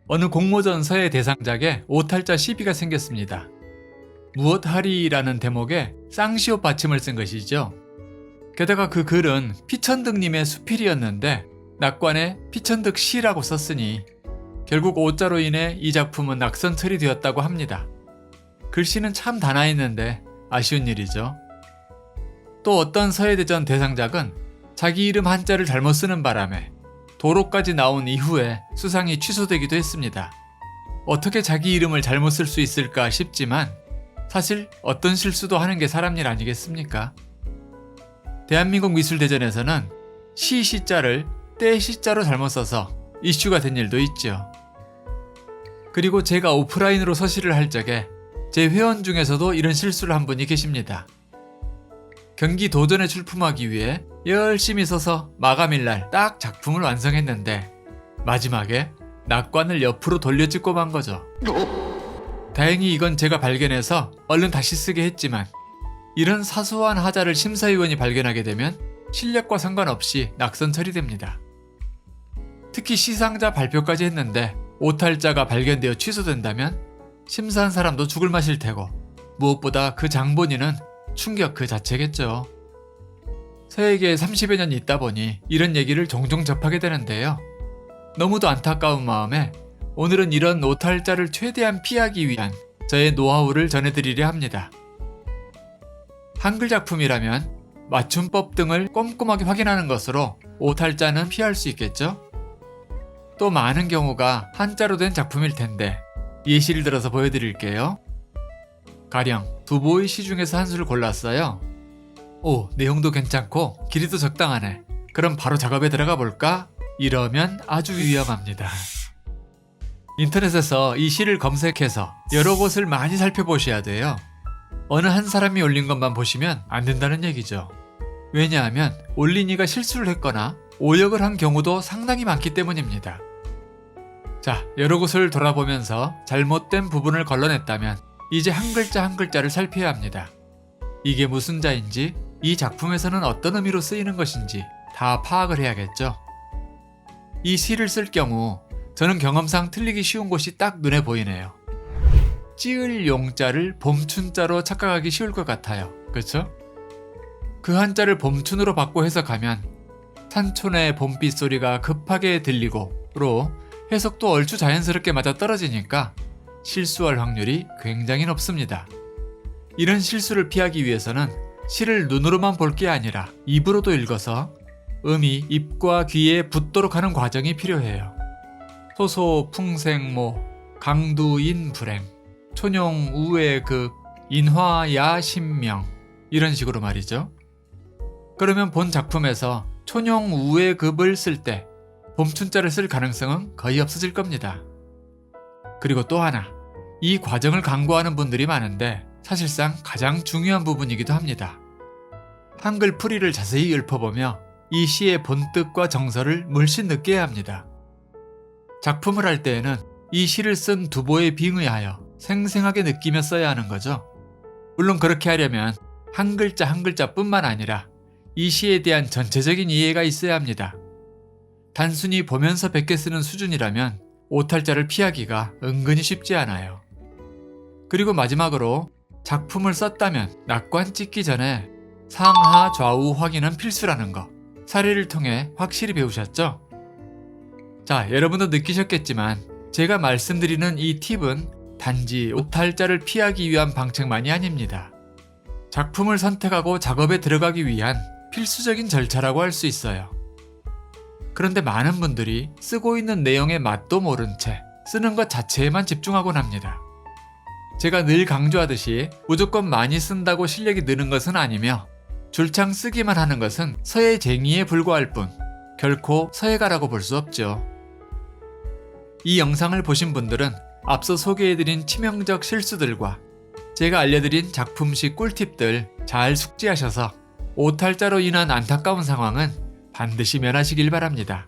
어느 공모전 서예 대상작에 오탈자 시비가 생겼습니다. 무엇하리라는 대목에 쌍시옷 받침을 쓴 것이죠. 게다가 그 글은 피천득님의 수필이었는데 낙관에 피천득 시라고 썼으니 결국 오자로 인해 이 작품은 낙선 처리되었다고 합니다. 글씨는 참 단아했는데 아쉬운 일이죠. 또 어떤 서예대전 대상작은 자기 이름 한자를 잘못 쓰는 바람에 도로까지 나온 이후에 수상이 취소되기도 했습니다. 어떻게 자기 이름을 잘못 쓸 수 있을까 싶지만 사실 어떤 실수도 하는 게 사람 일 아니겠습니까? 대한민국 미술대전에서는 시자를 떼시자로 잘못 써서 이슈가 된 일도 있죠. 그리고 제가 오프라인으로 서시를 할 적에 제 회원 중에서도 이런 실수를 한 분이 계십니다. 경기 도전에 출품하기 위해 열심히 써서 마감일날 딱 작품을 완성했는데 마지막에 낙관을 옆으로 돌려 찍고 만 거죠. 다행히 이건 제가 발견해서 얼른 다시 쓰게 했지만 이런 사소한 하자를 심사위원이 발견하게 되면 실력과 상관없이 낙선 처리됩니다. 특히 시상자 발표까지 했는데 오탈자가 발견되어 취소된다면 심사한 사람도 죽을 맛일 테고 무엇보다 그 장본인은 충격 그 자체겠죠. 서예계에 30여 년 있다 보니 이런 얘기를 종종 접하게 되는데요. 너무도 안타까운 마음에 오늘은 이런 오탈자를 최대한 피하기 위한 저의 노하우를 전해드리려 합니다. 한글 작품이라면 맞춤법 등을 꼼꼼하게 확인하는 것으로 오탈자는 피할 수 있겠죠? 또 많은 경우가 한자로 된 작품일 텐데 예시를 들어서 보여드릴게요. 가령 두보의 시 중에서 한 수를 골랐어요. 오, 내용도 괜찮고 길이도 적당하네. 그럼 바로 작업에 들어가 볼까? 이러면 아주 위험합니다. 인터넷에서 이 시를 검색해서 여러 곳을 많이 살펴보셔야 돼요. 어느 한 사람이 올린 것만 보시면 안 된다는 얘기죠. 왜냐하면 올린 이가 실수를 했거나 오역을 한 경우도 상당히 많기 때문입니다. 자, 여러 곳을 돌아보면서 잘못된 부분을 걸러냈다면 이제 한 글자 한 글자를 살펴야 합니다. 이게 무슨 자인지, 이 작품에서는 어떤 의미로 쓰이는 것인지 다 파악을 해야겠죠. 이 시를 쓸 경우 저는 경험상 틀리기 쉬운 곳이 딱 눈에 보이네요. 찌을 용자를 봄춘자로 착각하기 쉬울 것 같아요. 그렇죠? 그 한자를 봄춘으로 바꿔 해석하면 산촌의 봄빛 소리가 급하게 들리고로 해석도 얼추 자연스럽게 맞아떨어지니까 실수할 확률이 굉장히 높습니다. 이런 실수를 피하기 위해서는 시를 눈으로만 볼 게 아니라 입으로도 읽어서 음이 입과 귀에 붙도록 하는 과정이 필요해요. 소소 풍생모, 강두인 불행, 촌용 우애급, 인화야 신명 이런 식으로 말이죠. 그러면 본 작품에서 촌용 우애급을 쓸 때 봄춘자를 쓸 가능성은 거의 없어질 겁니다. 그리고 또 하나, 이 과정을 강구하는 분들이 많은데 사실상 가장 중요한 부분이기도 합니다. 한글 풀이를 자세히 읊어보며 이 시의 본뜻과 정서를 물씬 느껴야 합니다. 작품을 할 때에는 이 시를 쓴 두보에 빙의하여 생생하게 느끼며 써야 하는 거죠. 물론 그렇게 하려면 한 글자 한 글자뿐만 아니라 이 시에 대한 전체적인 이해가 있어야 합니다. 단순히 보면서 베껴 쓰는 수준이라면 오탈자를 피하기가 은근히 쉽지 않아요. 그리고 마지막으로 작품을 썼다면 낙관 찍기 전에 상하 좌우 확인은 필수라는 거 사례를 통해 확실히 배우셨죠? 자, 여러분도 느끼셨겠지만 제가 말씀드리는 이 팁은 단지 오탈자를 피하기 위한 방책만이 아닙니다. 작품을 선택하고 작업에 들어가기 위한 필수적인 절차라고 할 수 있어요. 그런데 많은 분들이 쓰고 있는 내용의 맛도 모른 채 쓰는 것 자체에만 집중하곤 합니다. 제가 늘 강조하듯이 무조건 많이 쓴다고 실력이 느는 것은 아니며 줄창 쓰기만 하는 것은 서예쟁이에 불과할 뿐 결코 서예가라고 볼 수 없죠. 이 영상을 보신 분들은 앞서 소개해드린 치명적 실수들과 제가 알려드린 작품식 꿀팁들 잘 숙지하셔서 오탈자로 인한 안타까운 상황은 반드시 면하시길 바랍니다.